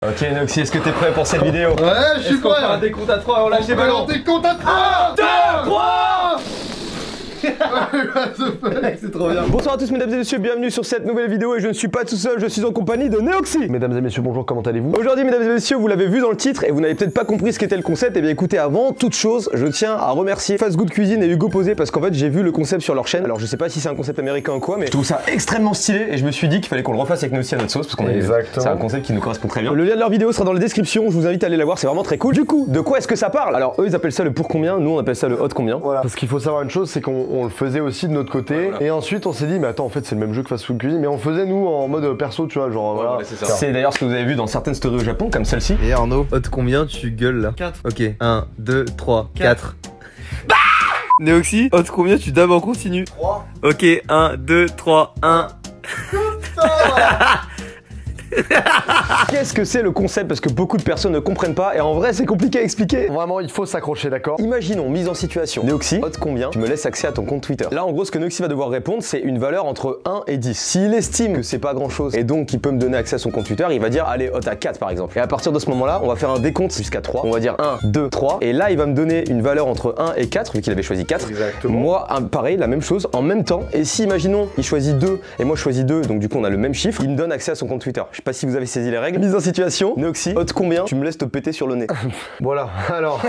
Ok Noxy, est-ce que t'es prêt pour cette vidéo? Ouais, je suis prêt. On fait un décompte à 3 et on lâche les ballons. Décompte à 3 2, 3. C'est trop bien. Bonsoir à tous mesdames et messieurs, bienvenue sur cette nouvelle vidéo et je ne suis pas tout seul, je suis en compagnie de Neoxy. Mesdames et messieurs, bonjour, comment allez-vous? Aujourd'hui mesdames et messieurs, vous l'avez vu dans le titre et vous n'avez peut-être pas compris ce qu'était le concept. Et bien écoutez, avant toute chose, je tiens à remercier Fast Good Cuisine et Hugo Posé parce qu'en fait j'ai vu le concept sur leur chaîne. Alors je sais pas si c'est un concept américain ou quoi, mais je trouve ça extrêmement stylé et je me suis dit qu'il fallait qu'on le refasse avec nous aussi à notre sauce parce qu'on c'est un concept qui nous correspond très bien. Le lien de leur vidéo sera dans la description, je vous invite à aller la voir, c'est vraiment très cool. Du coup, de quoi est-ce que ça parle? Alors eux ils appellent ça le pour combien, nous on appelle ça le hot combien. Voilà. Parce qu'il faut savoir une chose, c'est qu'on le faisait aussi de notre côté. Voilà. Et ensuite on s'est dit mais attends, en fait c'est le même jeu que Fast Food Cuisine, mais on faisait nous en mode perso, tu vois, genre voilà. C'est d'ailleurs ce que vous avez vu dans certaines stories au Japon comme celle-ci. Et Arnaud, hot combien tu gueules là? 4. Ok, 1, 2, 3, 4. Neoxy, hot combien tu dabs en continu? 3. Ok, 1, 2, 3, 1. Qu'est-ce que c'est le concept? Parce que beaucoup de personnes ne comprennent pas et en vrai c'est compliqué à expliquer. Vraiment il faut s'accrocher, d'accord? Imaginons, mise en situation. Neoxy, hot combien tu me laisses accès à ton compte Twitter? Là en gros ce que Neoxy va devoir répondre c'est une valeur entre 1 et 10. S'il estime que c'est pas grand chose et donc qu'il peut me donner accès à son compte Twitter, il va dire allez hot à 4 par exemple. Et à partir de ce moment là on va faire un décompte jusqu'à 3. On va dire 1, 2, 3 et là il va me donner une valeur entre 1 et 4 vu qu'il avait choisi 4. Exactement. Moi pareil la même chose en même temps et si imaginons il choisit 2 et moi je choisis 2 donc du coup on a le même chiffre, il me donne accès à son compte Twitter. Je sais pas si vous avez saisi les règles. Mise en situation, Neoxy, hot combien tu me laisses te péter sur le nez? Voilà, alors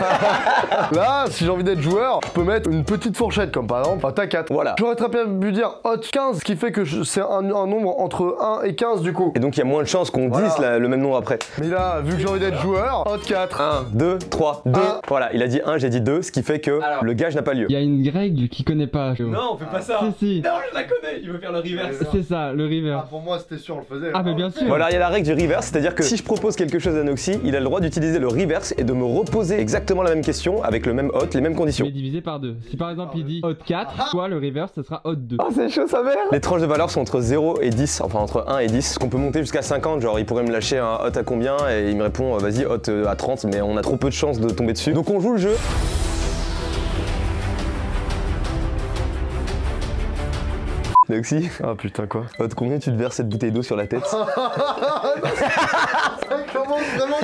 là, si j'ai envie d'être joueur, je peux mettre une petite fourchette, comme par exemple hot à 4. Voilà. J'aurais très bien pu dire hot 15, ce qui fait que c'est un nombre entre 1 et 15 du coup. Et donc il y a moins de chances qu'on dise le même nombre après. Mais là, vu que j'ai envie d'être joueur, hot 4. 1, 2, 3, 2. Voilà, il a dit 1, j'ai dit 2, ce qui fait que le gage n'a pas lieu. Il y a une règle qu'il connaît pas. Non, on fait pas ça. Si. Non, je la connais, il veut faire le reverse. C'est ça, le reverse. Ah, pour moi, c'était sûr, on le faisait. Ah, mais bien sûr. Voilà, il y a la règle du reverse, c'est-à-dire que si je propose quelque chose à Noxy, il a le droit d'utiliser le reverse et de me reposer exactement la même question avec le même hot, les mêmes conditions. Mais divisé par 2. Si par exemple il dit hot 4, toi le reverse ce sera hot 2. Oh, c'est chaud sa mère. Les tranches de valeur sont entre 0 et 10, enfin entre 1 et 10, qu'on peut monter jusqu'à 50, genre il pourrait me lâcher un hot à combien et il me répond vas-y hot à 30, mais on a trop peu de chances de tomber dessus. Donc on joue le jeu. Noxy, Ah putain quoi. hot combien tu te verses cette bouteille d'eau sur la tête? Ça commence vraiment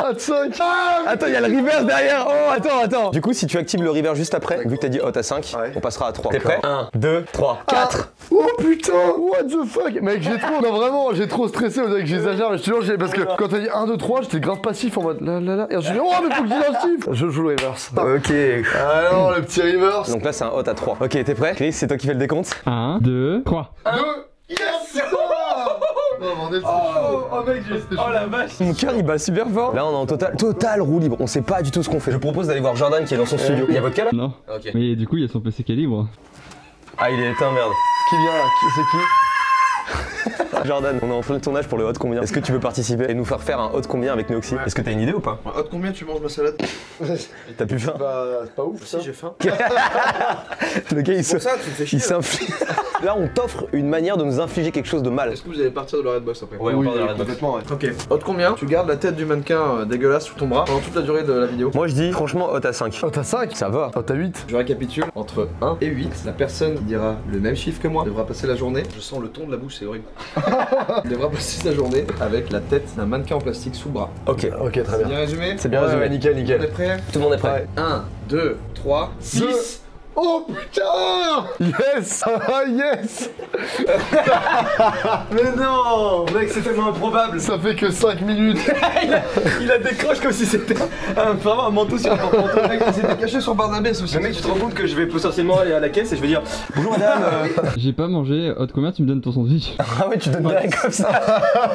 hot 5. Attends, il y a le reverse derrière. Oh, attends. Du coup, si tu actives le reverse juste après, vu que t'as dit hot à 5, on passera à 3. T'es prêt? 1, 2, 3, 4. Oh putain, what the fuck. Mec, j'ai trop, non vraiment, j'ai trop stressé, on dirait que j'exagère, mais je te jure, parce que quand t'as dit 1, 2, 3, j'étais grave passif en mode là, et je me dis oh mais faut que j'y insiste. Je joue le reverse. Ok. Alors, le petit reverse. Donc là, c'est un hot à 3. Ok, t'es prêt? Chris, c'est toi qui fais le décompte? 1, 2, 3. 2. Yes. Oh bordel, mec, oh la vache. Mon cœur il bat super fort. Là on est en total roue libre. On sait pas du tout ce qu'on fait. Je propose d'aller voir Jordan qui est dans son studio. Il y a votre cas là? Non. Ok. Mais du coup il y a son PC qui est libre. Ah il est éteint, merde. Qui vient là? C'est qui? Jordan, on est en plein tournage pour le hot combien. Est-ce que tu veux participer et nous faire un hot combien avec Neoxy? Est-ce que t'as une idée ou pas? Hot combien tu manges ma salade? T'as plus faim? Bah c'est pas ouf ça. Si j'ai faim. Le gars il Pour ça tu me fais chier. il s'inflige. Là on t'offre une manière de nous infliger quelque chose de mal. Est-ce que vous allez partir de l'arrêt de boss après? Ouais, on part de la box. Complètement ouais. Ok. Hot combien tu gardes la tête du mannequin dégueulasse sous ton bras pendant toute la durée de la vidéo? Moi je dis franchement hot à 5. Oh t'as 5? Ça va. Oh t'as 8? Je récapitule, entre 1 et 8, la personne qui dira le même chiffre que moi devra passer la journée. Je sens le ton de la bouche, c'est horrible. Devra passer sa journée avec la tête d'un mannequin en plastique sous le bras. Ok. Ok très bien. Bien résumé? C'est bien résumé. Ouais, nickel. Vous êtes prêts? Tout le monde est prêt. 1, 2, 3, 6. Oh putain! Yes! Yes! Mais non! Mec c'est tellement improbable. Ça fait que 5 minutes. il a décroché comme si c'était vraiment un manteau sur un manteau. Mec, il s'était caché sur Barnabas aussi. Mais mec, tu te rends compte que je vais potentiellement aller à la caisse et je vais dire bonjour madame. J'ai pas mangé, hot combien tu me donnes ton sandwich? Ah ouais, tu donnes direct comme ça.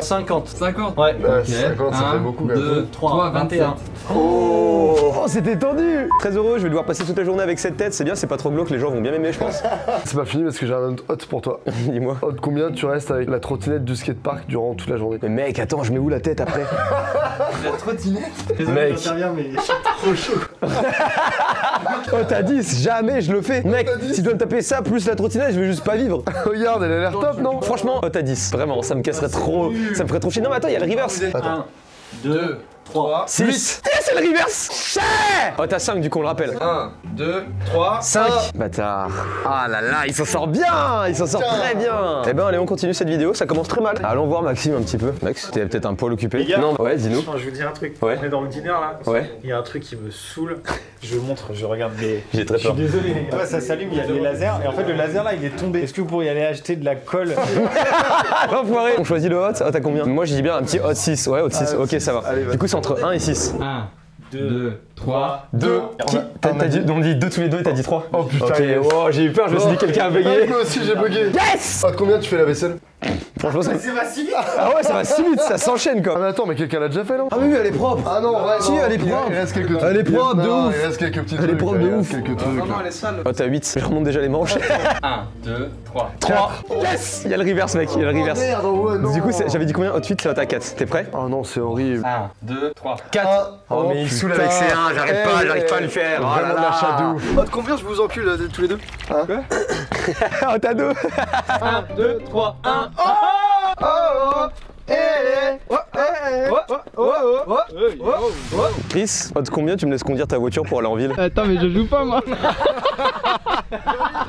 50. 50. Ouais. Ouais, 50 ça fait beaucoup quand même. 2, 3, 21. Oh, c'était tendu. Très heureux, je vais devoir passer toute la journée avec cette tête. C'est bien, c'est pas trop glauque, les gens vont bien m'aimer, je pense. C'est pas fini parce que j'ai un autre hot pour toi. Dis-moi. Hot combien tu restes avec la trottinette du skatepark durant toute la journée? Mais mec, attends, je mets où la tête après? La trottinette? Mec. Mais trop chaud. Oh, t'as 10, jamais je le fais. Mec, si tu dois me taper ça plus la trottinette, je vais juste pas vivre. Regarde, elle a l'air top, non? Franchement, oh, t'as 10. Vraiment, ça me casserait trop. Ça me ferait trop chier. Non, mais attends, il y a le reverse. 1, 2, 3, 6. C'est le reverse. Oh, t'as 5 du coup, on le rappelle. 1, 2, 3, 5. Bâtard. Ah là là, il s'en sort bien. Il s'en sort très bien. Eh ben allez, on continue cette vidéo, ça commence très mal. Allons voir Maxime un petit peu. Max, t'es peut-être un poil occupé. Les gars, non, ouais, dis-nous. Je vais vous dire un truc. Ouais. On est dans le dîner là. Ouais. Il y a un truc qui me saule. Je vous montre, je regarde les. J'ai très Je suis peur. désolé les gars. Ouais, ça s'allume, il y a les lasers. Et en fait, le laser là, il est tombé. Est-ce que vous pourriez aller acheter de la colle? L'enfoiré. On choisit le hot. Ah, t'as combien? Moi, j'ai dit bien un petit hot 6. Ouais, hot 6. Ok, ça va. Allez, Du coup, c'est entre 1 et 6. 1, 2, 3. 2. Qui? T'as dit, on dit 2 tous les deux et t'as dit 3. Oh putain. Ok, yes. wow, j'ai eu peur, je me suis dit quelqu'un a bugué. Moi aussi j'ai bugué. Yes. Ah, combien tu fais la vaisselle? Franchement, ça. C'est pas si vite. Ah ouais, ça va si vite, ça s'enchaîne Ah quoi. mais attends, mais quelqu'un l'a déjà fait là? Ah oui, elle est propre. Ah non, ouais, Si, non, elle est propre. Il reste quelques trucs. Elle est propre, de Non, ouf. Il reste quelques petits Elle est trucs. propre de il reste ouf. quelques trucs. Vraiment, elle est sale. Oh, t'as 8. Je remonte déjà les manches. 1, 2, 3. 3. Yes. Il y a le reverse, mec, il y a le reverse. Oh merde, ouais, non. Du coup, j'avais dit combien? Hot 8, c'est hot à 4. T'es prêt? Oh non, c'est horrible. 1, 2, 3. 4. Oh, mais il me putain. saoule avec ses 1, j'arrive pas à le faire. Oh là Vraiment de là. la chatte de ouf. Oh, de combien je vous encule tous les deux? Oh, t'as 2. 1, 2, 3, 1. Chris, hot combien tu me laisses conduire ta voiture pour aller en ville? Attends, mais je joue pas moi.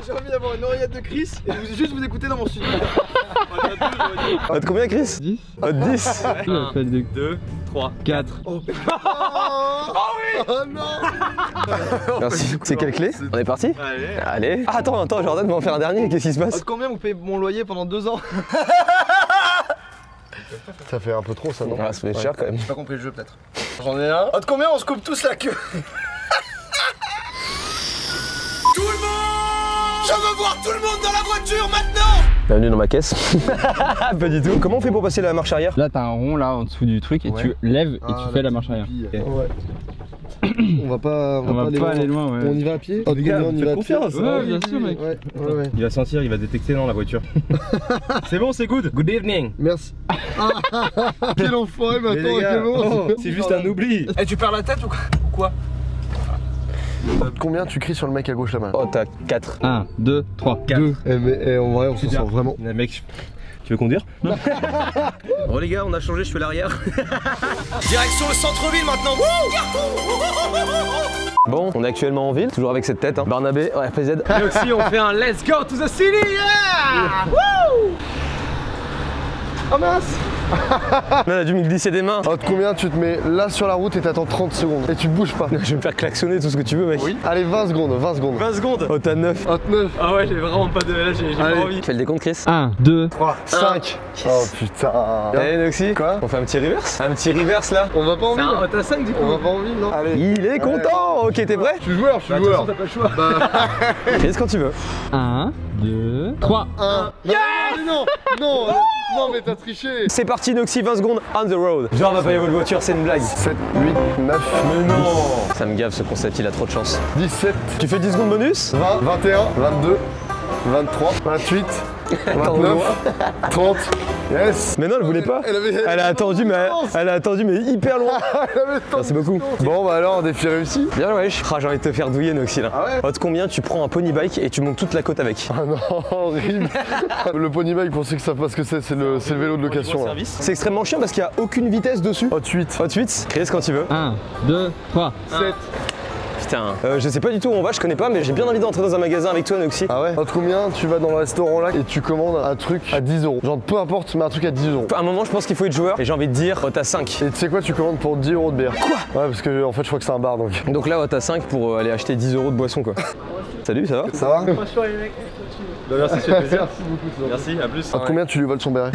J'ai envie d'avoir une oreillette de Chris et juste vous écouter dans mon studio. Hot combien, Chris? 10. Hot 10. 2, 3, 4. Oh non. Merci. C'est quelle clé? On est parti? Allez. Ah, attends, Jordan va en faire un dernier, qu'est-ce qui se passe? De combien vous payez mon loyer pendant 2 ans? Ça fait un peu trop ça, non? Ah, ça fait cher quand même. J'ai pas compris le jeu peut-être. J'en ai un. De combien on se coupe tous la queue? Tout le monde! Je veux voir tout le monde dans la voiture maintenant! Bienvenue dans ma caisse. Pas du tout. Comment on fait pour passer la marche arrière? Là, t'as un rond là en dessous du truc et tu lèves et tu fais la marche arrière. Ouais. On va pas aller loin, ouais. On y va à pied? Les gars, on y faites va à confiance. pied? Ouais, bien sûr, mec. Ouais. Il va sentir, il va détecter dans la voiture. C'est bon, c'est good. Good evening. Merci. Quel enfoiré Mais maintenant, les gars, quel moment. c'est juste un oubli. Eh, tu perds la tête ou quoi? Combien tu cries sur le mec à gauche là-bas? Oh, t'as 4. 1, 2, 3. 4. Mais en vrai, on se sent vraiment. Mec, tu veux conduire? Bon, les gars, on a changé, je fais l'arrière. Direction le centre-ville maintenant. Bon, on est actuellement en ville, toujours avec cette tête. Hein. Barnabé, RPZ. Et aussi, on fait un let's go to the city. Yeah. Oh mince! On a dû me glisser des mains. Oh, combien tu te mets là sur la route et t'attends 30 secondes et tu bouges pas? Je vais me faire klaxonner tout ce que tu veux, mec. Oui. Allez, 20 secondes, 20 secondes. 20 secondes. Oh, t'as 9. Hot 9, Ah ouais, j'ai vraiment pas de. Là, j'ai pas Allez. envie. Fais le décompte, Chris. 1, 2, 5. Oh putain. Allez, Noxy. Quoi? On fait un petit reverse? Un petit reverse là. On va pas en ville? T'as 5 du coup. On va pas en ville, non? Allez. Il est content. Ok, t'es prêt? Je suis joueur, je suis joueur. T'as pas le choix. Chris, quand tu veux. 1, 2, 3. 1. Non, mais t'as triché. C'est parti, Noxy, 20 secondes on the road. Genre, on va payer votre voiture, c'est une blague. 7, 8, 9, Mais non. Ça me gave ce concept, il a trop de chance. 17, Tu fais 10 secondes bonus? 20, 21, 22, 23, 28, 29, 30. Yes. Mais non, elle voulait pas. Elle a attendu, mais hyper loin. Merci beaucoup. Bon bah alors, défi réussi. Bien, wesh. Ah, j'ai envie de te faire douiller, Noxy là. Ah ouais? Hot combien tu prends un pony bike et tu montes toute la côte avec? Ah non, horrible. Le pony bike, pour ceux qui savent pas ce que c'est le vélo de location là. C'est extrêmement chiant parce qu'il n'y a aucune vitesse dessus. Hot 8. Hot 8, Chris, quand tu veux. 1, 2, 3. 7. Putain, je sais pas du tout où on va, je connais pas, mais j'ai bien envie d'entrer dans un magasin avec toi, Noxy. Ah ouais? Hot combien tu vas dans le restaurant là et tu commandes un truc à 10 €. Genre peu importe, mais un truc à 10 €. À un moment, je pense qu'il faut être joueur et j'ai envie de dire, Hot à 5. Et tu sais quoi, tu commandes pour 10 € de bière. Quoi? Ouais, parce que en fait, je crois que c'est un bar donc. Donc là, Hot à 5 pour aller acheter 10 € de boisson, quoi. Salut, ça va? Ça va? Merci, ça fait plaisir. Merci, à plus. Hot combien tu lui voles son béret?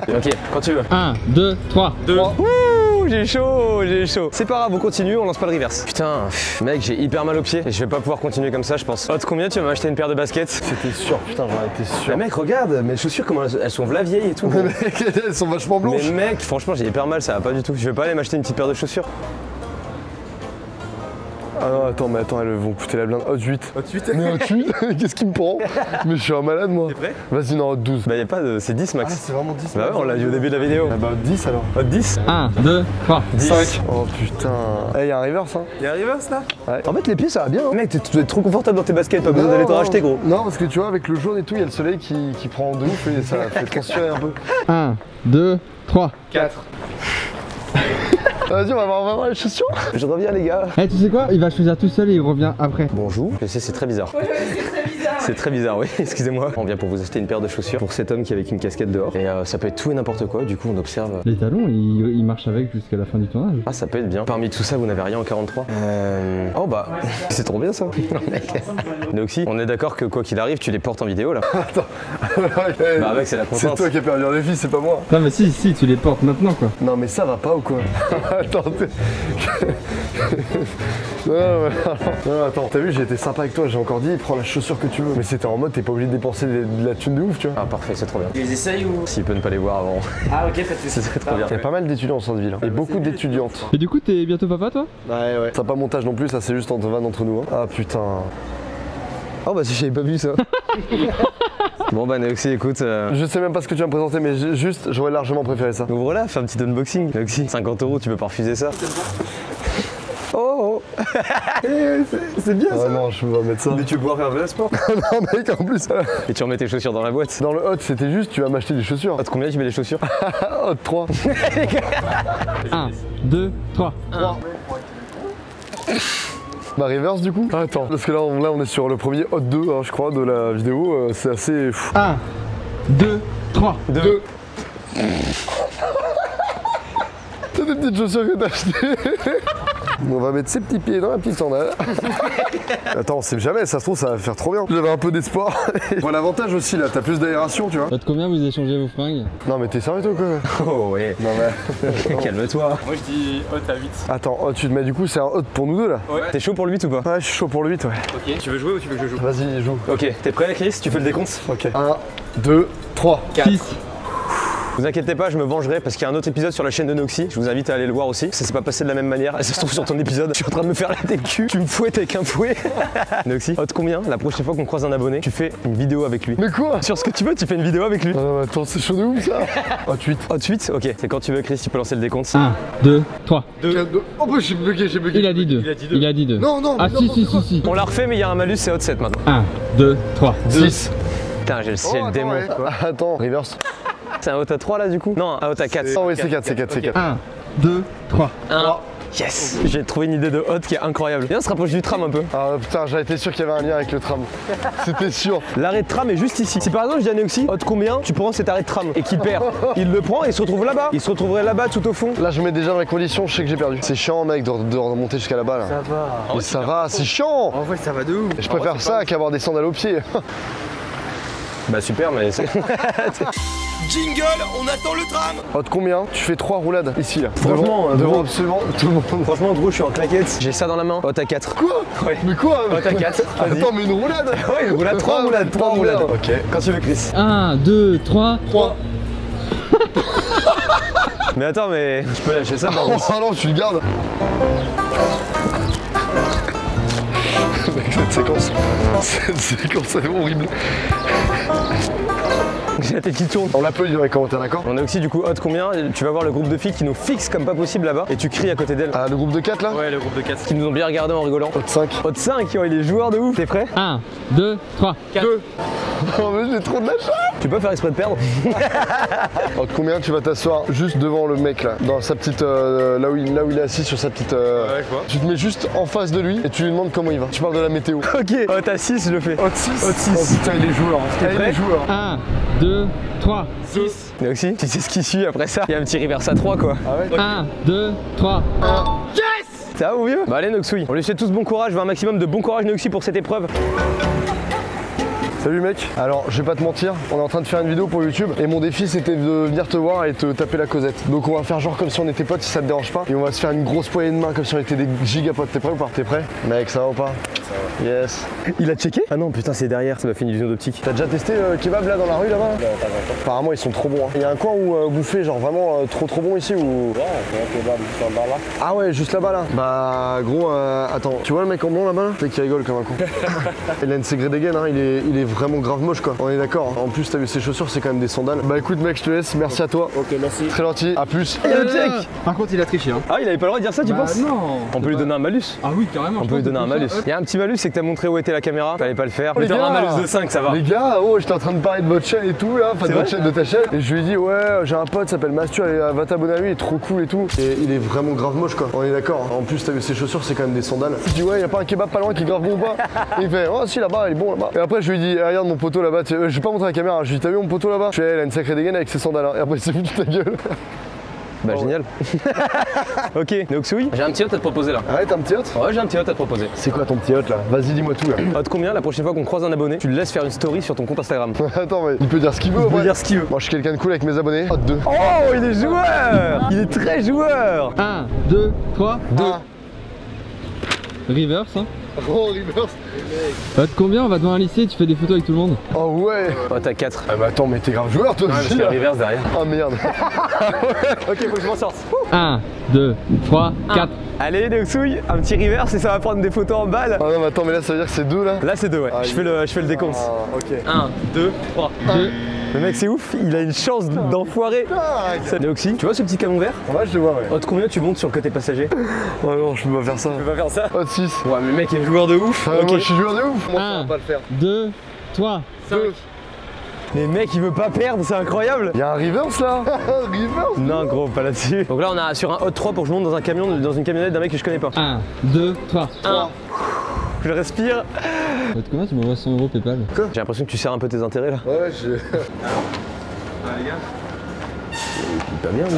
Ok, quand tu veux. 1, 2, 3. 2. Ouh, j'ai chaud. C'est pas grave, on continue, on lance pas le reverse. Putain, mec, j'ai hyper mal aux pieds et je vais pas pouvoir continuer comme ça, je pense. Hot, combien tu vas m'acheter une paire de baskets? C'était sûr, putain, j'en étais sûr. Mais mec, regarde, mes chaussures, comment elles sont v'la vieilles et tout. Mais mec, elles sont vachement blanches. Mais mec, franchement, j'ai hyper mal, ça va pas du tout. Je vais pas aller m'acheter une petite paire de chaussures. Ah non, attends, elles vont coûter la blinde. Hot 8. Hot 8. Mais Hot 8? Qu'est-ce qui me prend? Mais je suis un malade moi. T'es prêt? Vas-y, non, Hot 12. Bah, y a pas de. C'est 10 max. c'est vraiment 10. Bah ouais, on l'a dit au début de la vidéo. Ah bah Hot 10 alors. Hot 10? 1, 2, 3. 5. Oh putain. Eh, y'a un reverse hein. Y'a un reverse là? En fait, les pieds, ça va bien. Hein. Mec, tu dois être trop confortable dans tes baskets, pas besoin d'aller te racheter, gros. Non, parce que tu vois, avec le jaune et tout, il y a le soleil qui prend de ouf et ça fait transpirer un peu. 1, 2, 3. 4. Vas-y, on va voir les chaussures. Je reviens les gars. Eh, tu sais quoi? Il va choisir tout seul et il revient après. Bonjour. Je sais, c'est très bizarre. Ouais, c'est très bizarre. C'est très bizarre, oui, excusez-moi. On vient pour vous acheter une paire de chaussures pour cet homme qui est avec une casquette dehors. Et ça peut être tout et n'importe quoi, du coup on observe. Les talons, il marche avec jusqu'à la fin du tournage. Ah, ça peut être bien. Parmi tout ça, vous n'avez rien en 43. Oh bah, c'est trop bien ça. Noxy, on est d'accord que quoi qu'il arrive, tu les portes en vidéo là. Attends. Bah mec, c'est la C'est contrainte. toi qui as perdu un défi, c'est pas moi. Non mais si, tu les portes maintenant quoi. Non mais ça va pas ou quoi? Attends, non, attends, t'as vu, j'ai été sympa avec toi, j'ai encore dit, prends la chaussure que tu veux. Mais c'était en mode, t'es pas obligé de dépenser de la thune de ouf, tu vois. Ah parfait, c'est trop bien. Tu les essayes ou? S'il peut ne pas les voir avant, Ah ok, pas de ce soucis. serait trop bien. Il y a pas mal d'étudiants dans cette ville, hein. Et beaucoup d'étudiantes. Et du coup, t'es bientôt papa toi? Ouais. Ça pas montage non plus, ça c'est juste entre vannes entre nous. Hein. Ah putain. Oh bah si j'avais pas vu ça. Bon bah Noxy, écoute, Je sais même pas ce que tu vas me présenter, mais juste, j'aurais largement préféré ça. ouvre-la, fais un petit unboxing. Noxy, 50 €, tu peux pas refuser ça. Oh c'est bien Ah ça. non, je peux pas mettre ça. Mais tu peux pouvoir faire un vrai sport. Non mec, en plus, Et tu remets tes chaussures dans la boîte. dans le hot, c'était juste, tu vas m'acheter des chaussures. Hot, combien tu mets les chaussures? Hot 3. 1, 2, 3. Bah reverse du coup. Attends, parce que là on est sur le premier hot 2, hein, je crois, de la vidéo. C'est assez fou. 1, 2, 3. 2. T'as des petites chaussures que t'as achetées. On va mettre ses petits pieds dans la petite sandale. Attends, on sait jamais, ça se trouve ça va faire trop bien. J'avais un peu d'espoir. Bon, l'avantage aussi là, t'as plus d'aération, tu vois. Hot combien vous échangez vos fringues? Non mais t'es sérieux toi quoi? Oh ouais. Non mais. Calme-toi. Moi je dis hot à 8. Attends, hot, tu te mets du coup, c'est un hot pour nous deux là. T'es chaud pour le 8 ou pas? Ouais, je suis chaud pour le 8, ouais. Ok, tu veux jouer ou tu veux que je joue? Vas-y, joue. Ok, t'es prêt Chris? Tu fais le décompte? Ok. 1, 2, 3. 6. Vous inquiétez pas, je me vengerai parce qu'il y a un autre épisode sur la chaîne de Noxy. Je vous invite à aller le voir aussi. Ça s'est pas passé de la même manière. Ça se trouve sur ton épisode. Je suis en train de me faire la tête cul. Tu me fouettes avec un fouet. Noxy, hot combien? La prochaine fois qu'on croise un abonné, tu fais une vidéo avec lui. Mais quoi? Sur ce que tu veux, tu fais une vidéo avec lui. Non, attends, c'est chaud de ouf ça. Hot 8. Hot 8? Ok, c'est quand tu veux Chris, tu peux lancer le décompte. 1, 2, 3. 2. Oh bah j'ai bugué. Il a dit 2. Il a dit 2. Non, Ah si. On l'a refait, mais il y a un malus, c'est hot 7 maintenant. 1, 2, 3. 6. Putain, j'ai le démon. Attends, reverse. C'est un hot à 3 là du coup? Non, un hot à 4. Oh oui, c'est 4, c'est 4, c'est 4. 1, 2, 3. 1. Yes! J'ai trouvé une idée de hot qui est incroyable. Viens, on se rapproche du tram un peu. Ah putain, j'avais été sûr qu'il y avait un lien avec le tram. C'était sûr. L'arrêt de tram est juste ici. Si par exemple je dis à Noxy, hot combien tu prends cet arrêt de tram et qu'il perd, il le prend et il se retrouve là-bas. Il se retrouverait là-bas tout au fond. Là, je mets déjà dans les conditions, je sais que j'ai perdu. C'est chiant, mec, de remonter jusqu'à là-bas là. Ça va. Mais ça va, c'est chiant. En vrai, ça va de ouf. Je préfère ça qu'avoir des sandales aux pieds. Bah super, mais c'est. Jingle, on attend le tram. Hot combien? Tu fais 3 roulades ici là. Franchement, devant gros. absolument tout le monde. Franchement, gros, je suis en claquette. J'ai ça dans la main. Hot à 4. Quoi? Ouais. Mais quoi? Hot à 4. Vas-y. Attends, mais une roulade? Ouais, une roulade, 3 roulades, 3 roulades. Ok. Quand tu veux, Chris. 1, 2, 3. 3. Mais attends, mais je peux lâcher ça par Oh contre. non, tu le gardes. Mec, cette séquence est horrible. J'ai la tête qui tourne. On l'applaudit dans les commentaires, d'accord? On a aussi du coup hot combien? Tu vas voir le groupe de filles qui nous fixe comme pas possible là-bas et tu cries à côté d'elles. Ah, le groupe de 4 là? Ouais, le groupe de 4. Qui nous ont bien regardé en rigolant. Hot 5. Hot 5, oh, il est joueur de ouf. T'es prêt? 1, 2, 3. 2. Oh, mais j'ai trop de la chance. Tu peux faire exprès de perdre? Hot combien? Tu vas t'asseoir juste devant le mec là, dans sa petite. Là où il est assis sur sa petite. Ouais, je vois. Tu te mets juste en face de lui et tu lui demandes comment il va. Tu parles de la météo. Ok, hot à 6, je le fais. Hot 6. Hot 6. Oh putain, il est joueur. T'es Il prêt? est joueur. 1, 2, 3. 6. Mais aussi, tu sais ce qui suit après ça? Il y a un petit reverse à 3 quoi. Ah ouais? 1, 2, 3. Ça va mon vieux? Bah allez Noxy, on lui souhaite tous bon courage, un maximum de bon courage Noxy pour cette épreuve. Salut mec, alors je vais pas te mentir, on est en train de faire une vidéo pour YouTube et mon défi c'était de venir te voir et te taper la causette. Donc on va faire genre comme si on était potes si ça te dérange pas et on va se faire une grosse poignée de main comme si on était des gigapotes. T'es prêt ou pas? T'es prêt? Mec, ça va ou pas? Ça va. Yes. Il a checké? Ah non putain c'est derrière, ça m'a fait une illusion d'optique. T'as déjà testé le kebab là dans la rue là-bas? Non, pas encore. Apparemment ils sont trop bons. Il y a un coin où bouffer genre vraiment trop bon ici ou. Ouais, un kebab juste en bas là. Ah ouais, juste là-bas là. Bah gros, attends, tu vois le mec en blond là-bas là? C'est qui rigole comme un con. Il a une Segre Degen, hein, il est vraiment grave moche quoi. On est d'accord. En plus t'as vu ses chaussures, c'est quand même des sandales. Bah écoute mec, je te laisse, merci à toi. Ok, merci. Très gentil, à plus. Il y a le check. Par contre, il a triché. Hein. Ah il avait pas le droit de dire ça tu Bah penses? non. On peut lui donner un malus. Ah oui, carrément. On peut lui donner un malus. Il y a un petit malus, c'est que t'as montré où était la caméra. Fallait pas le faire. Mais les t'auras un gars. malus de 5, ça va. Les gars, oh, j'étais en train de parler de votre chaîne et tout, là, enfin de C'est votre vrai chaîne, de ta chaîne. Et je lui ai dit, ouais, j'ai un pote, s'appelle Mastu, allez, va t'abonner à lui, il est trop cool et tout. Et il est vraiment grave moche, quoi. On est d'accord. En plus, t'as vu ses chaussures, c'est quand même des sandales. Je dis, ouais, y a pas un kebab pas loin qui est grave bon ou pas? Et il fait, oh, si, là-bas, il est bon là-bas. Et après, je lui dis, regarde mon poteau là-bas. Je vais pas montrer la caméra. Je lui dis, t'as vu mon poteau là-bas? Je fais, elle a une sacrée dégaine avec ses sandales. Hein. Et après, il s'est foutu de ta gueule. Bah génial. Ok, Noxouille, j'ai un petit hot à te proposer là. Arrête, un petit hot? Ouais, j'ai un petit hot à te proposer. C'est quoi ton petit hot là? Vas-y, dis-moi tout là. Hot combien la prochaine fois qu'on croise un abonné, tu le laisses faire une story sur ton compte Instagram. Attends, mais il peut dire ce qu'il veut. Il peut dire ce qu'il veut. Moi, je suis quelqu'un de cool avec mes abonnés. Hot 2. Oh, il est joueur. Il est très joueur. 1, 2, 3, 2. Reverse, hein. Oh, reverse. Combien on va devant un lycée, tu fais des photos avec tout le monde? Oh ouais. Oh, t'as 4. Ah bah attends, mais t'es grave joueur toi Ouais, parce aussi qu'il y a là. reverse derrière. Oh merde. Ok, faut que je m'en sorte. 1, 2, 3, 4. Allez, Noxouille, un petit reverse et ça va prendre des photos en balle. Ah non, mais attends, mais là ça veut dire que c'est 2 là. Là, c'est 2, ouais. Ah, je fais le décompte. Ah, ok. 1, 2, 3. 2. Le mec, c'est ouf, il a une chance d'enfoirer. Ah, Noxy, tu vois ce petit camion vert? ouais, je le vois, ouais. Hot combien tu montes sur le côté passager? Oh non, je peux pas faire ça. Tu peux pas faire ça? Hot 6. Ouais, mais le mec est joueur de ouf. Ah, Ok. moi je suis joueur de ouf. Moi, ça 1, va pas le faire. 2, 3, 5. Mais mec, il veut pas perdre, c'est incroyable. Y'a un reverse là. Reverse. Non, gros, pas là-dessus. Donc là, on a sur un Hot 3 pour que je monte dans un camion, dans une camionnette d'un mec que je connais pas. 1, 2, 3. Je respire. Combien tu m'envoies 100 € PayPal? J'ai l'impression que tu sers un peu tes intérêts là. Ouais, je. Pas bien, lui.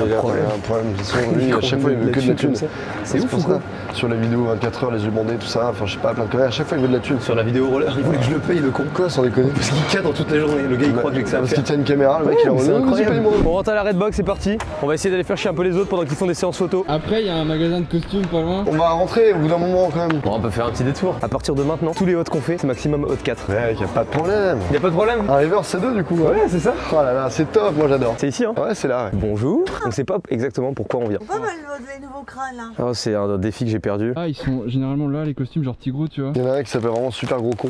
Il y a un problème. De toute façon, lui, à chaque fois, il veut que de la thune. C'est ouf pour ou quoi? Sur la vidéo 24 heures, les yeux bandés, tout ça, enfin je sais pas, plein de conneries. À chaque fois, il veut de la thune. Sur la vidéo roller, il voulait que je le paye, le con. Quoi, sans déconner? Parce qu'il cadre toute la journée. Le gars, il croit que j'ai que ça à Parce faire. qu'il tient une caméra, le mec il est en C'est mode, incroyable. paye-moi. On rentre à la Redbox, c'est parti. On va essayer d'aller faire chier un peu les autres pendant qu'ils font des séances photos. Après, il y a un magasin de costumes pas loin. On va rentrer au bout d'un moment quand même. Bon, on peut faire un petit détour. À partir de maintenant, tous les hots qu'on fait, c'est maximum hot 4. Mec, y'a pas de problème. Y'a pas de problème? Un reverse c'est 2 du coup. Ouais, c'est ça. Oh là là, c'est top, moi j'adore. C'est ici, hein? Ouais, c'est là, ouais. Bonjour. On sait pas exactement pourquoi on vient. Pourquoi les nouveaux crânes là? Oh, c'est un défi que j'ai perdu. Ah, ils sont généralement là, les costumes, genre Tigro, tu vois. Il y en a un qui s'appelle vraiment super gros con.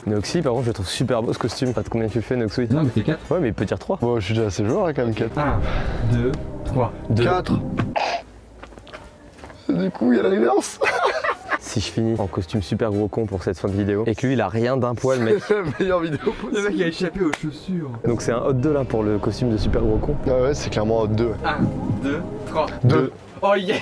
Noxy, par contre, je le trouve super beau ce costume. Pas de combien tu le fais, Noxy? Non, mais t'es 4. Ouais, mais il peut dire 3. Bon, je suis déjà assez joueur hein, quand même, 4. 2, 3. 4. Du coup, il y a la reverse. Si je finis en costume super gros con pour cette fin de vidéo et que lui il a rien d'un poil, mec. La meilleure vidéo possible. Le mec il a échappé aux chaussures. Donc c'est un hot 2 là pour le costume de super gros con. Ah ouais, c'est clairement hot 2. 1, 2, 3. 2. Oh yeah.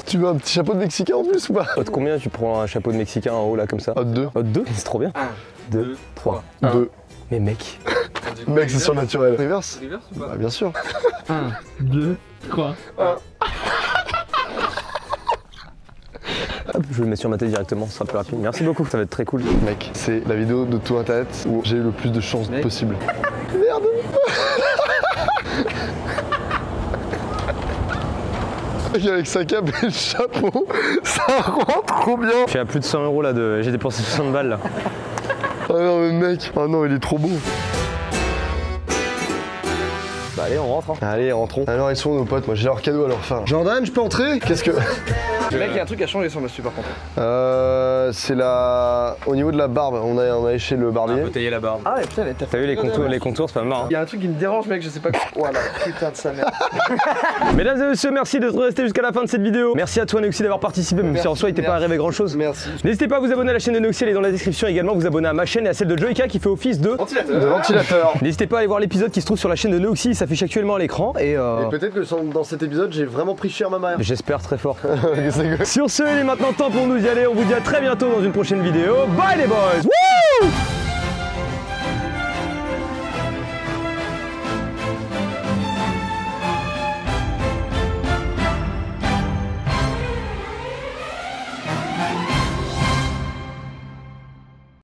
Tu veux un petit chapeau de Mexicain en plus ou pas? Hot combien tu prends un chapeau de Mexicain en haut là comme ça? Hot 2. Hot 2? C'est trop bien. 1, 2, 3. 2. Mais mec. Mec, c'est surnaturel. Reverse? Reverse ou pas? Bah, bien sûr. 1, 2, 3. Hop, je vais le mettre sur ma tête directement, ce sera plus rapide. Merci beaucoup, ça va être très cool. Mec, c'est la vidéo de tout internet où j'ai eu le plus de chance Mec. possible. Merde. Avec sa cape et le chapeau, ça rend trop bien. Je suis à plus de 100 € là, j'ai dépensé 60 balles là. Ah non mais mec, oh non il est trop beau. Bah allez, on rentre. Hein. Allez, rentrons. Alors ils sont où, nos potes? Moi j'ai leur cadeau à leur faire. Jordan, je peux entrer? Qu'est-ce que... Le mec, il y a un truc à changer sur Mastu par contre. C'est la... Au niveau de la barbe, on a léché le barbier. tailler la barbe. Ah ouais, putain, t'as T'as vu les contours, c'est pas marrant. Il y a un truc qui me dérange, mec, je sais pas quoi. Voilà, putain de sa mère. Mesdames et messieurs, merci d'être restés jusqu'à la fin de cette vidéo. Merci à toi Noxy d'avoir participé, même si en soi il t'est pas arrivé grand chose. Merci. N'hésitez pas à vous abonner à la chaîne de Noxy, elle est dans la description également. Vous abonner à ma chaîne et à celle de Joyka qui fait office de Ventilateur. De ventilateur. N'hésitez pas à aller voir l'épisode qui se trouve sur la chaîne de Noxy, il s'affiche actuellement à l'écran et Et peut-être que dans cet épisode, j'ai vraiment pris cher ma mère. j'espère très fort. C'est que- Sur ce, il est maintenant temps pour nous d'y aller. On vous dit à très bientôt dans une prochaine vidéo. Bye les boys. Wouh!